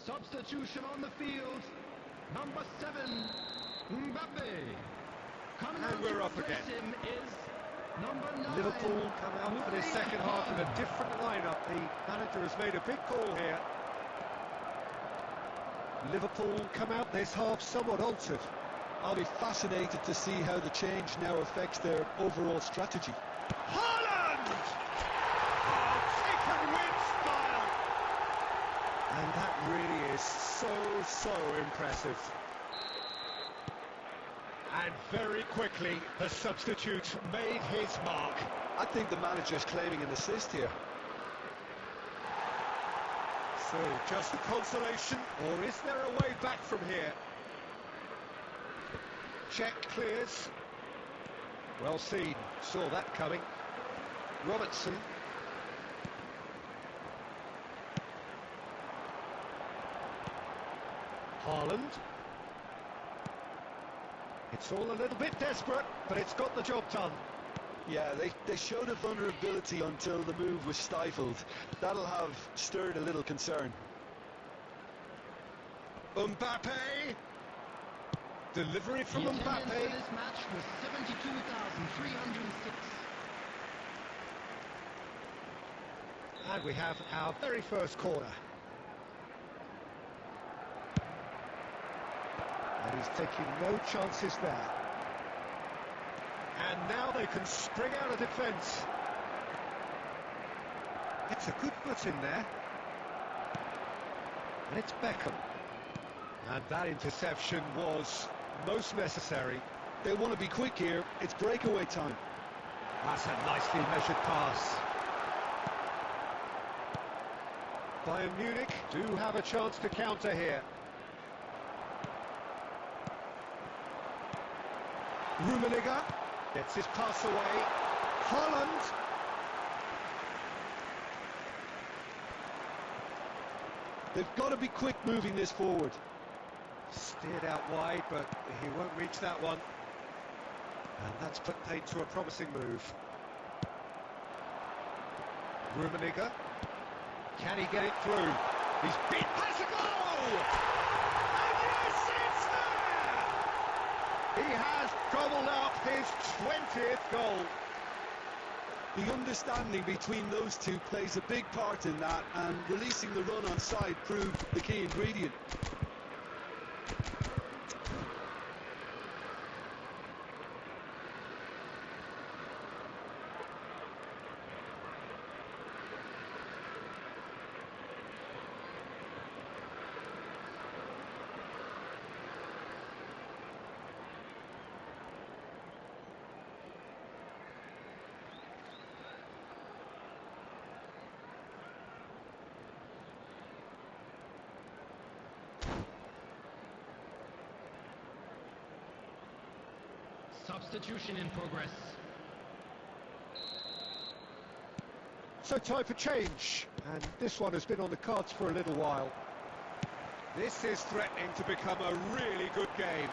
Substitution on the field. Number 7, Mbappe. Coming And on we're to off replace again. him is number 9. Liverpool come out for this second half in a different lineup. The manager has made a big call here. Liverpool come out this half somewhat altered. I'll be fascinated to see how the change now affects their overall strategy. Haaland! Oh, taken with style! And that really is so impressive. And very quickly, the substitute made his mark. I think the manager's claiming an assist here. So, just a consolation, or is there a way back from here? Check clears. Well seen, saw that coming. Robertson. Haaland. It's all a little bit desperate, but it's got the job done. Yeah, they showed a vulnerability until the move was stifled. That'll have stirred a little concern. Mbappe! Delivery from The attendance Mbappe. for this match was 72,306. And we have our very first corner. And he's taking no chances there. And now they can spring out of defence. It's a good foot in there. And it's Beckham. And that interception was most necessary. They want to be quick here. It's breakaway time. That's a nicely measured pass. Bayern Munich do have a chance to counter here. Rummenigge gets his pass away. Haaland. They've got to be quick moving this forward. Steered out wide, but he won't reach that one. And that's put paid to a promising move. Rummenigge. Can he get it through? He's beat. Has a goal! And yes, it's He has gobbled up his 20th goal. The understanding between those two plays a big part in that, and releasing the run on side proved the key ingredient. Substitution in progress. So time for change, and this one has been on the cards for a little while. This is threatening to become a really good game.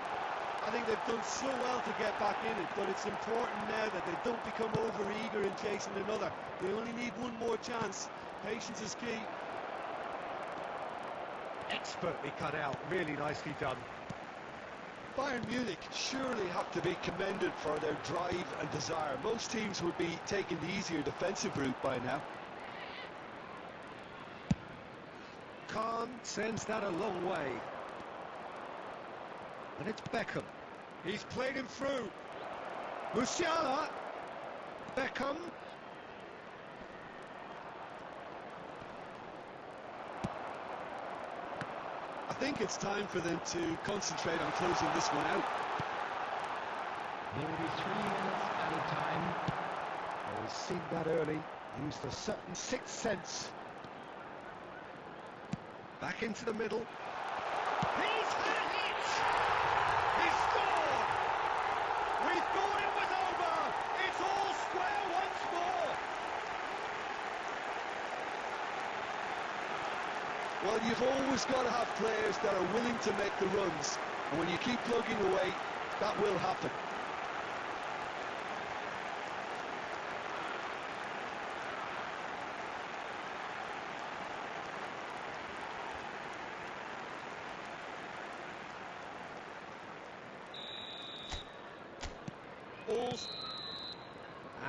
I think they've done so well to get back in it, but it's important now that they don't become over-eager in chasing another. They only need one more chance. Patience is key. Expertly cut out, really nicely done. Bayern Munich surely have to be commended for their drive and desire. Most teams would be taking the easier defensive route by now. Kahn sends that a long way. And it's Beckham. He's played him through. Musiala. Beckham. I think it's time for them to concentrate on closing this one out. There will be 3 minutes at a time. Oh, he's seen that early. Used a certain sixth sense. Back into the middle. He's had a hit! He scored! We thought it was over! It's all square once more! Well, you've always got to have players that are willing to make the runs. And when you keep plugging away, that will happen. Balls.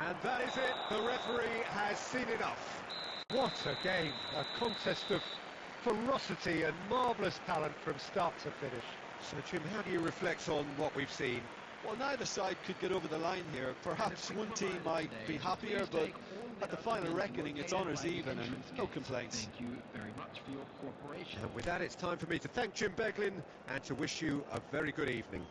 And that is it. The referee has seen enough. What a game. A contest of ferocity and marvellous talent from start to finish. So, Jim, how do you reflect on what we've seen? Well, neither side could get over the line here. Perhaps one team might be happier, but at the final reckoning, it's honours even and no complaints. Thank you very much for your cooperation. And with that, it's time for me to thank Jim Beglin and to wish you a very good evening.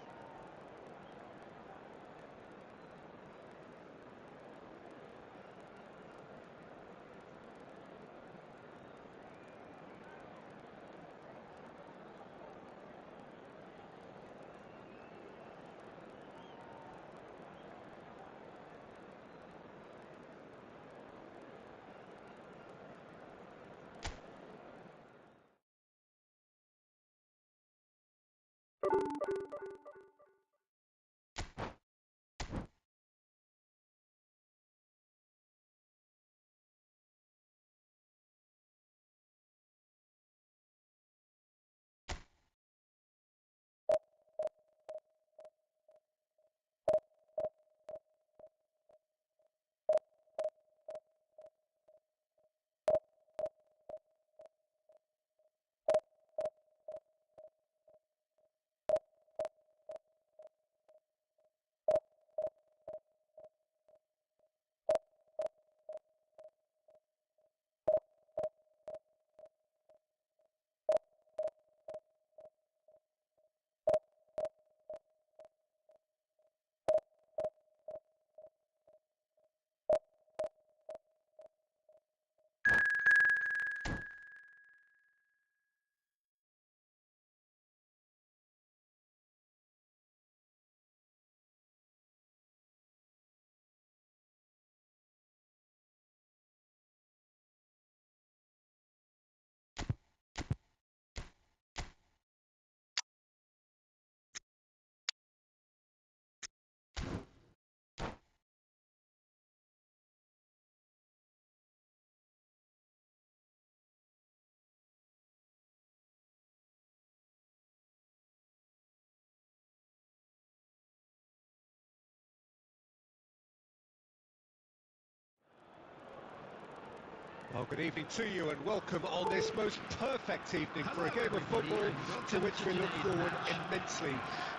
Well, good evening to you and welcome on this most perfect evening for a game of football to which we look forward immensely.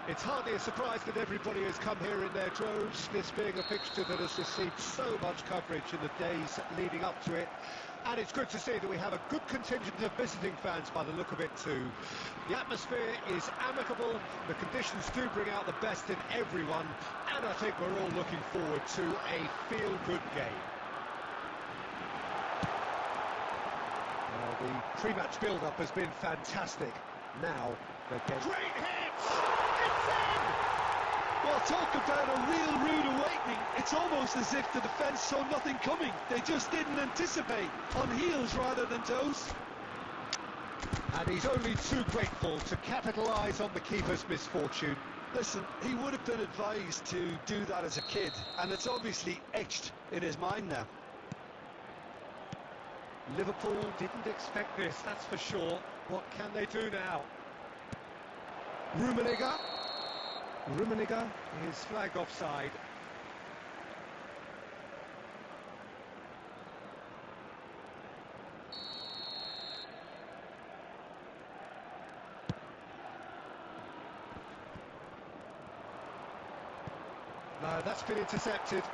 It's hardly a surprise that everybody has come here in their droves, this being a fixture that has received so much coverage in the days leading up to it. And it's good to see that we have a good contingent of visiting fans by the look of it too. The atmosphere is amicable, the conditions do bring out the best in everyone, and I think we're all looking forward to a feel-good game. Well, the pre-match build-up has been fantastic. Now, the game... Great hits! It's in! Well, talk about a real rude awakening. It's almost as if the defence saw nothing coming. They just didn't anticipate. On heels rather than toes. And he's only too grateful to capitalise on the keeper's misfortune. Listen, he would have been advised to do that as a kid, and it's obviously etched in his mind now. Liverpool didn't expect this, that's for sure. What can they do now? Rummenigge is flagged offside. No, that's been intercepted.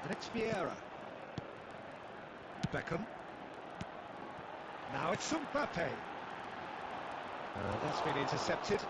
And it's Vieira. Beckham. Now it's Mbappe. That's been intercepted.